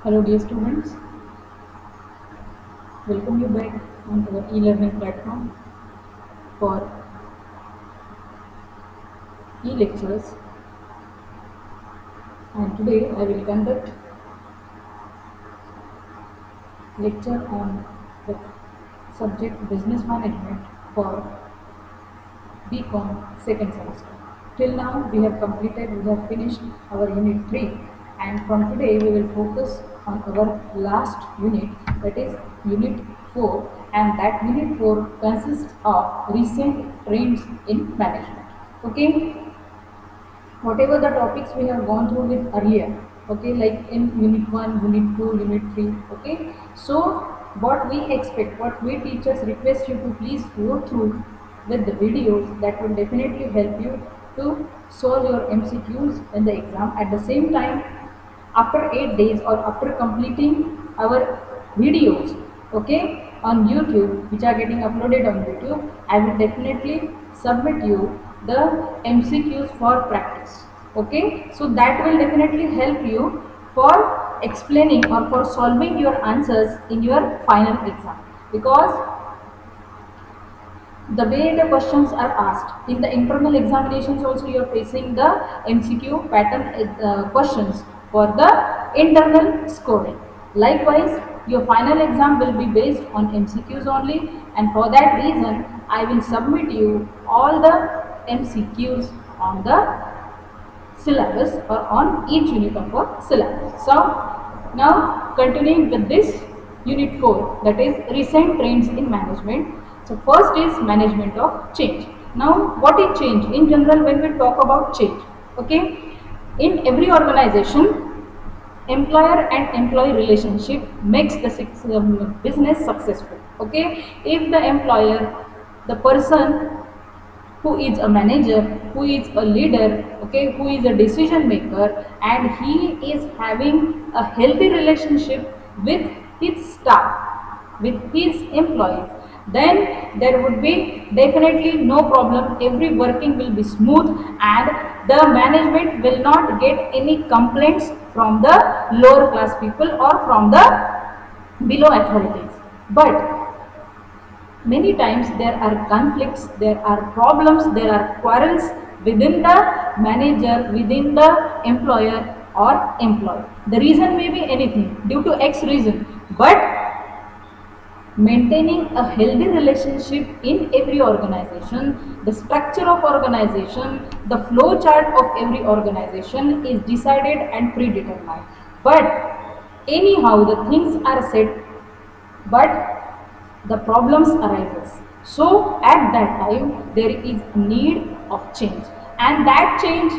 Hello dear students, welcome you back on our e-learning platform for e-lectures, and today I will conduct lecture on the subject business management for BCom second semester. Till now we have finished our unit 3, and from today we will focus on our last unit, that is unit 4, and that unit 4 consists of recent trends in management. Okay, whatever the topics we have gone through with earlier, okay, like in unit 1, unit 2, unit 3, okay. So what we expect, what we teachers request you to please go through with the videos, that will definitely help you to solve your MCQs in the exam. At the same time, after 8 days or after completing our videos, okay, on YouTube, which are getting uploaded on YouTube, I will definitely submit you the MCQs for practice. Okay, so that will definitely help you for explaining or for solving your answers in your final exam, because the way the questions are asked in the internal examinations also, you are facing the MCQ pattern questions for the internal scoring. Likewise, your final exam will be based on MCQs only, and for that reason I will submit you all the MCQs on the syllabus or on each unit of a syllabus. So now continuing with this unit 4, that is recent trends in management. So first is management of change. Now what is change? In general, when we talk about change, okay, in every organization, employer and employee relationship makes the business successful. Okay, if the employer, the person who is a manager, who is a leader, okay, who is a decision maker, and he is having a healthy relationship with his staff, with his employees, then there would be definitely no problem. Every working will be smooth, and the management will not get any complaints from the lower class people or from the below authorities. But many times there are conflicts, there are problems, there are quarrels within the manager, within the employer or employee. The reason may be anything, due to X reason, but maintaining a healthy relationship in every organization, the structure of organization, the flow chart of every organization is decided and predetermined. But anyhow the things are set, but the problems arises. So at that time there is need of change, and that change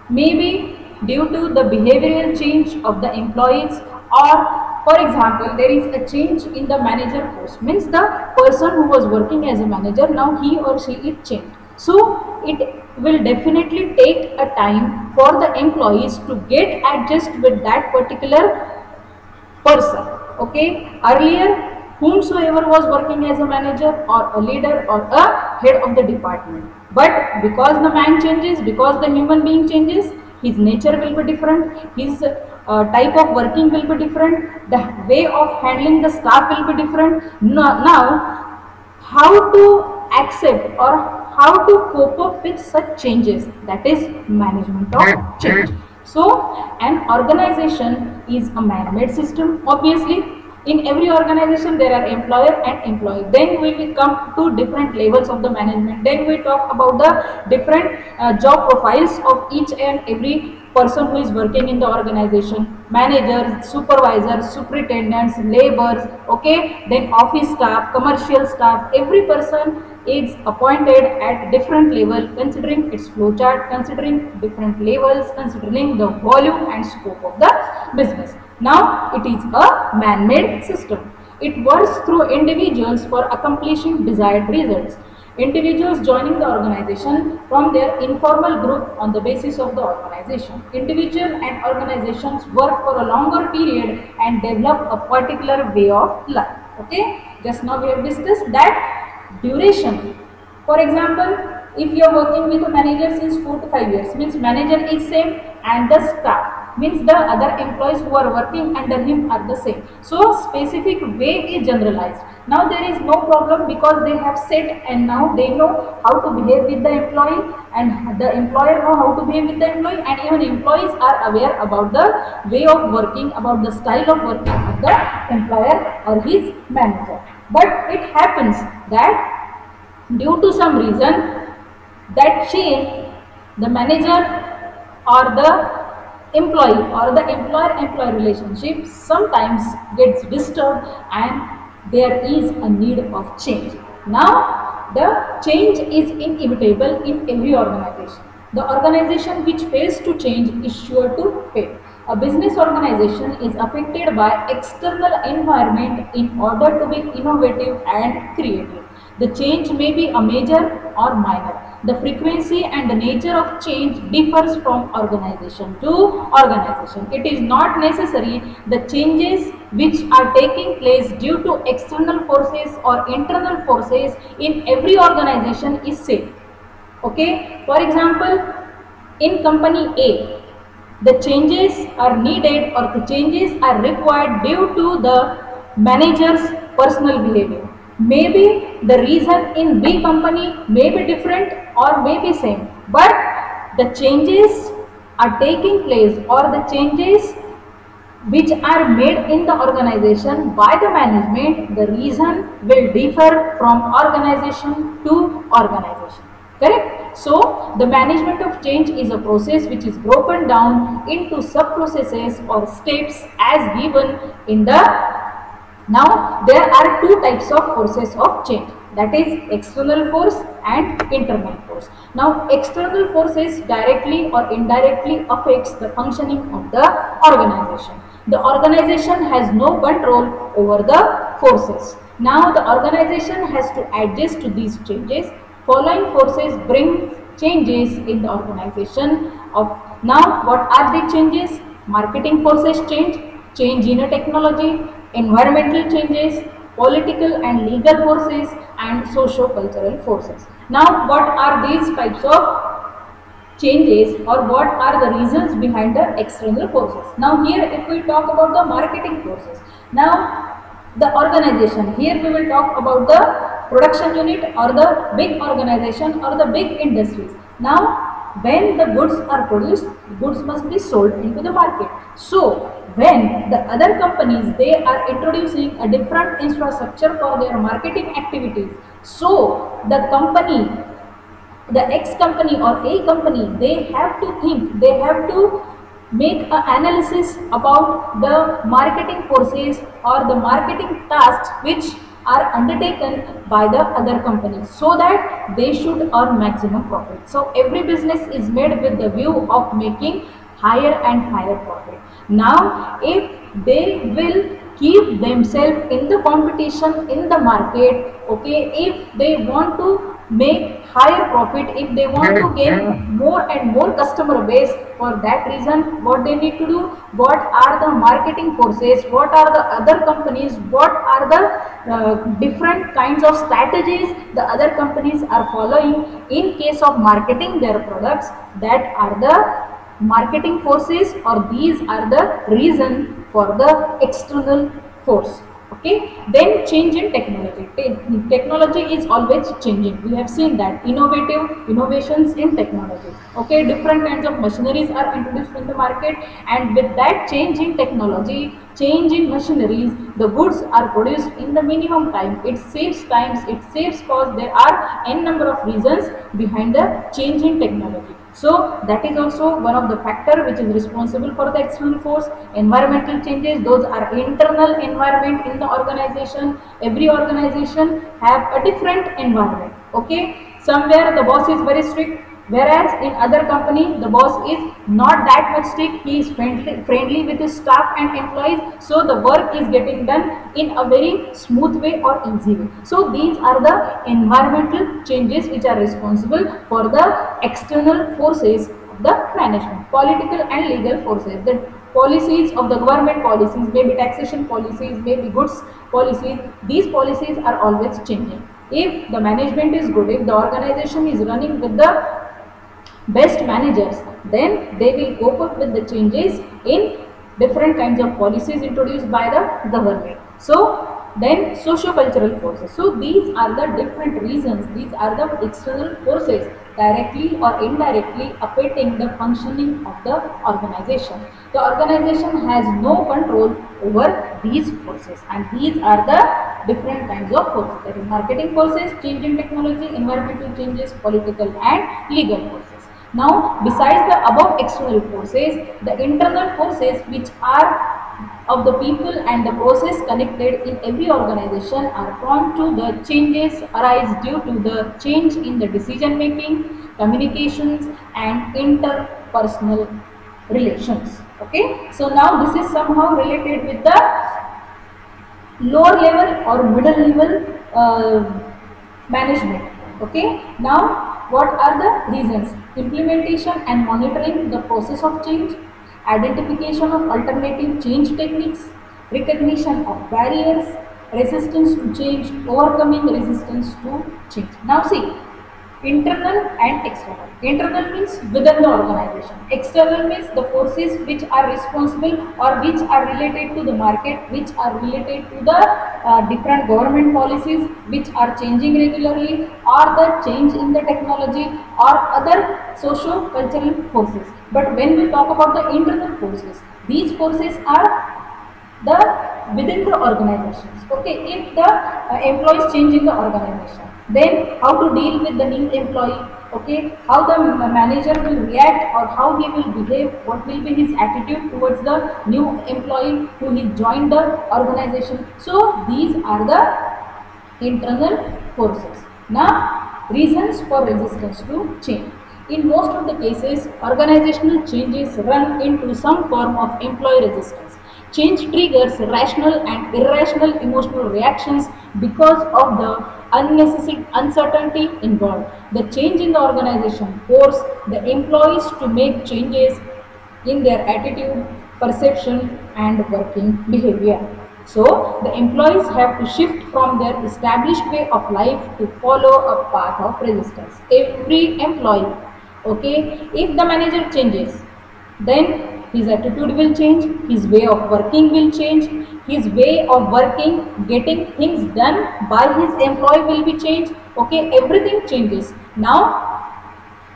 may be due to the behavioral change of the employees, or for example there is a change in the manager post, means the person who was working as a manager, now he or she is changed. So it will definitely take a time for the employees to get adjust with that particular person. Okay, earlier whomsoever was working as a manager or a leader or a head of the department, but because the man changes, because the human being changes, his nature will be different, his type of working will be different, the way of handling the staff will be different. Now how to accept or how to cope up with such changes, that is management of change. So an organization is a man-made system. Obviously in every organization there are employer and employee. Then we will come to different levels of the management. Then we talk about the different job profiles of each and every person who is working in the organization: managers, supervisors, superintendents, laborers, okay, then office staff, commercial staff. Every person is appointed at different level, considering its flow chart, considering different levels, considering the volume and scope of the business. Now it is a man-made system. It works through individuals for accomplishing desired results. Individuals joining the organization from their informal group on the basis of the organization. Individual and organizations work for a longer period and develop a particular way of life. Okay, just now we have discussed that duration. For example, if you are working with a manager since 4 to 5 years, means manager is same and the staff. means the other employees who are working under him are the same. So specific way is generalized. Now there is no problem because they have set and now they know how to behave with the employee and the employer know how to behave with the employee, and even employees are aware about the way of working, about the style of working of the employer or his manager. But it happens that due to some reason that chain, the manager or the employee or the employer-employee relationship sometimes gets disturbed and there is a need of change. Now the change is inevitable in every organization. The organization which fails to change is sure to fail. A business organization is affected by external environment in order to be innovative and creative. The change may be a major or minor. The frequency and the nature of change differs from organization to organization. It is not necessary the changes which are taking place due to external forces or internal forces in every organization is same. Okay, for example, in company A, the changes are needed or the changes are required due to the manager's personal behavior. Maybe the reason in B company may be different or may be same, but the changes are taking place or the changes which are made in the organization by the management, the reason will differ from organization to organization. Correct? So the management of change is a process which is broken down into sub-processes or steps as given in the. Now there are two types of forces of change, that is external force and internal force. Now external forces directly or indirectly affects the functioning of the organization. The organization has no control over the forces. Now the organization has to adjust to these changes. Following forces bring changes in the organization. Now what are the changes? Marketing forces change in a technology, environmental changes, political and legal forces, and socio-cultural forces. Now what are these types of changes or what are the reasons behind the external forces? Now here if we talk about the marketing forces, now the organization, here we will talk about the production unit or the big organization or the big industries. Now when the goods are produced, goods must be sold into the market. So when the other companies, they are introducing a different infrastructure for their marketing activities, so the company, the X company or A company, they have to think, they have to make an analysis about the marketing forces or the marketing tasks which are undertaken by the other companies so that they should earn maximum profit. So every business is made with the view of making higher and higher profit. Now if they will keep themselves in the competition in the market, okay, if they want to make higher profit, if they want to gain more and more customer base, for that reason what they need to do, what are the marketing forces, what are the other companies, what are the different kinds of strategies the other companies are following in case of marketing their products, that are the marketing forces, or these are the reason for the external force. Okay, then change in technology. Technology is always changing. We have seen that innovations in technology. Okay, different kinds of machineries are introduced in the market, and with that change in technology, change in machineries, the goods are produced in the minimum time. It saves times, it saves cost. There are n number of reasons behind the change in technology. So that is also one of the factor which is responsible for the external force. Environmental changes, those are internal environment in the organization. Every organization have a different environment. Okay, somewhere the boss is very strict, whereas in other company the boss is not that much strict, he is friendly with his staff and employees, so the work is getting done in a very smooth way or easy way. So these are the environmental changes which are responsible for the external forces of the management. Political and legal forces, the policies of the government policies, maybe taxation policies, maybe goods policies, these policies are always changing. If the management is good, if the organization is running with the best managers, then they will cope up with the changes in different kinds of policies introduced by the government. So then socio-cultural forces. So these are the different reasons, these are the external forces directly or indirectly affecting the functioning of the organization. The organization has no control over these forces, and these are the different kinds of forces, that is marketing forces, change in technology, environmental changes, political and legal forces. Now, besides the above external forces, the internal forces which are of the people and the process connected in every organization are prone to the changes arise due to the change in the decision making, communications and interpersonal relations. Okay, so now this is somehow related with the lower level or middle level management. Okay, now what are the reasons? Implementation and monitoring the process of change, identification of alternative change techniques, recognition of barriers, resistance to change, overcoming resistance to change. Now see, internal and external. Internal means within the organization. External means the forces which are responsible or which are related to the market, which are related to the different government policies which are changing regularly, or the change in the technology or other socio-cultural forces. But when we talk about the internal forces, these forces are the within the organizations. Okay, if the employees change in the organization, then how to deal with the new employee. Okay, how the manager will react or how he will behave, what will be his attitude towards the new employee who has joined the organization. So these are the internal forces. Now, reasons for resistance to change. In most of the cases, organizational changes run into some form of employee resistance. Change triggers rational and irrational emotional reactions because of the unnecessary uncertainty involved. The change in the organization forces the employees to make changes in their attitude, perception, and working behavior. So, the employees have to shift from their established way of life to follow a path of resistance. Every employee, okay, if the manager changes, then his attitude will change, his way of working will change, his way of working, getting things done by his employee will be changed. Okay, everything changes. Now,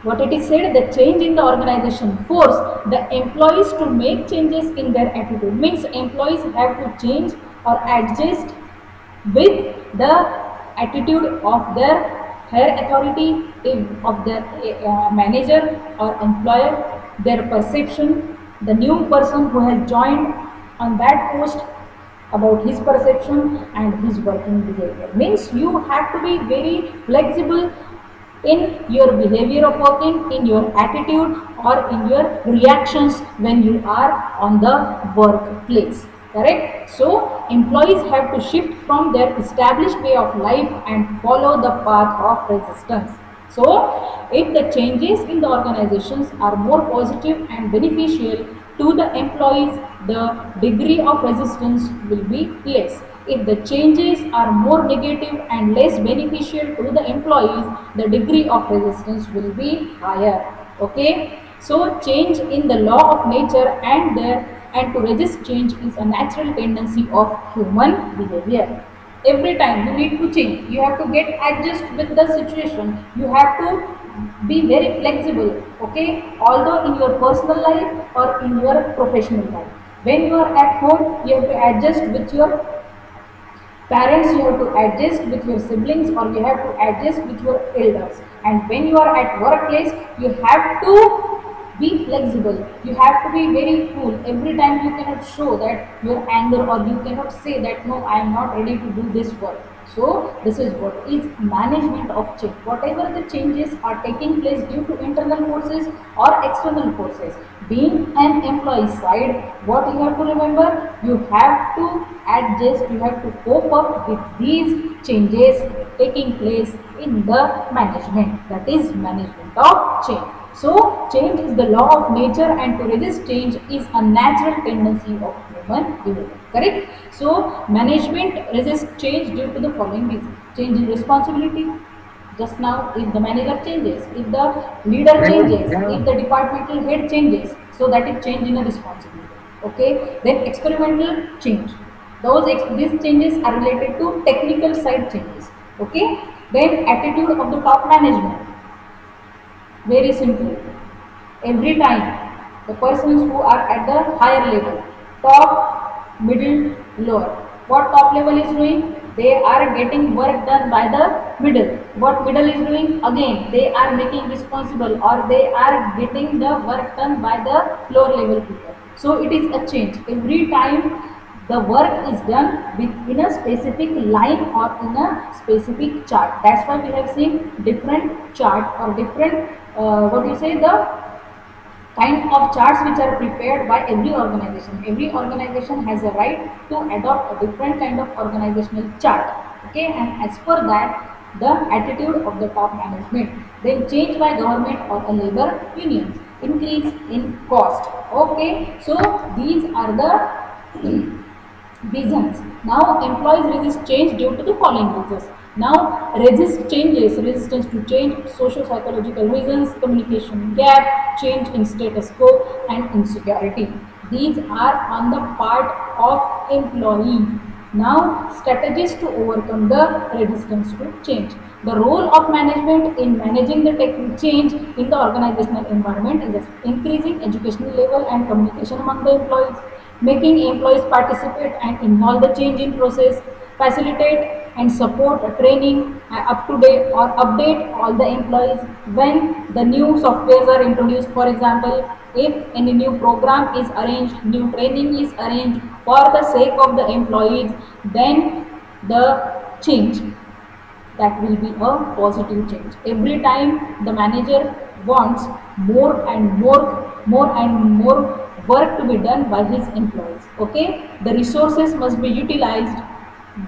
what it is said, the change in the organization force the employees to make changes in their attitude, means employees have to change or adjust with the attitude of their higher authority, of their manager or employer, their perception, the new person who has joined on that post, about his perception and his working behavior. Means you have to be very flexible in your behavior of working, in your attitude or in your reactions when you are on the workplace. Correct? So employees have to shift from their established way of life and follow the path of resistance. So if the changes in the organizations are more positive and beneficial to the employees, the degree of resistance will be less. If the changes are more negative and less beneficial to the employees, the degree of resistance will be higher. Okay. So change in the law of nature and to resist change is a natural tendency of human behavior. Every time you need to change, you have to get adjust with the situation, you have to be very flexible. Okay, although in your personal life or in your professional life, when you are at home, you have to adjust with your parents, you have to adjust with your siblings, or you have to adjust with your elders. And when you are at workplace, you have to be flexible, you have to be very cool. Every time you cannot show that your anger, or you cannot say that no, I am not ready to do this work. So this is what is management of change. Whatever the changes are taking place due to internal forces or external forces, being an employee side, what you have to remember, you have to adjust, you have to cope up with these changes taking place in the management, that is management of change. So change is the law of nature, and to resist change is a natural tendency of human behavior. Correct? So management resists change due to the following reasons: change in responsibility, Just now, if the manager changes, if the leader changes, if the departmental head changes, so that is change in a responsibility. Okay, then experimental change. These changes are related to technical side changes. Okay, then attitude of the top management. Very simple. Every time the persons who are at the higher level, top, middle, lower, what top level is doing, they are getting work done by the middle. What middle is doing, again they are making responsible or they are getting the work done by the lower level people. So it is a change every time. The work is done in a specific line or in a specific chart. That's why we have seen different chart or different what you say, the kind of charts which are prepared by every organization. Every organization has a right to adopt a different kind of organizational chart. Okay, and as per that, the attitude of the top management, then change by government or a labor unions, increase in cost. Okay, so these are the reasons. Now employees resist change due to the following reasons. Now resistance to change, socio-psychological reasons, communication gap, change in status quo and insecurity. These are on the part of employee. Now strategies to overcome the resistance to change. The role of management in managing the change in the organizational environment is increasing educational level and communication among the employees, making employees participate and involve the change in process, facilitate and support training up to date or update all the employees when the new softwares are introduced. For example, if any new program is arranged, new training is arranged for the sake of the employees, then the change, that will be a positive change. Every time the manager wants more and more work to be done by his employees. Okay, the resources must be utilized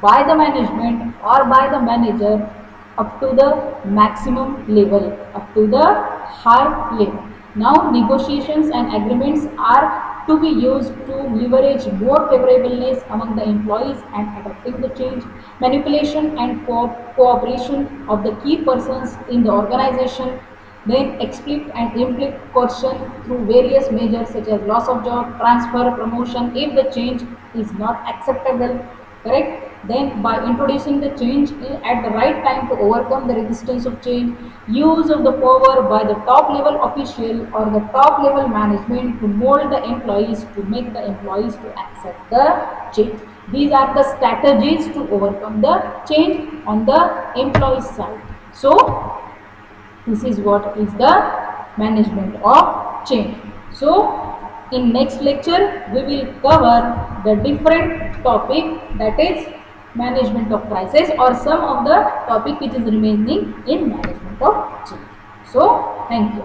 by the management or by the manager up to the maximum level, up to the high level. Now negotiations and agreements are to be used to leverage more favorableness among the employees and adopting the change. Manipulation and cooperation of the key persons in the organization, then explicit and implicit coercion through various measures such as loss of job, transfer, promotion if the change is not acceptable. Correct? Then by introducing the change at the right time to overcome the resistance of change, use of the power by the top level official or the top level management to mold the employees, to make the employees to accept the change. These are the strategies to overcome the change on the employee side. So this is what is the management of change. So in next lecture we will cover the different topic, that is management of crisis or some of the topic which is remaining in management of change. So thank you.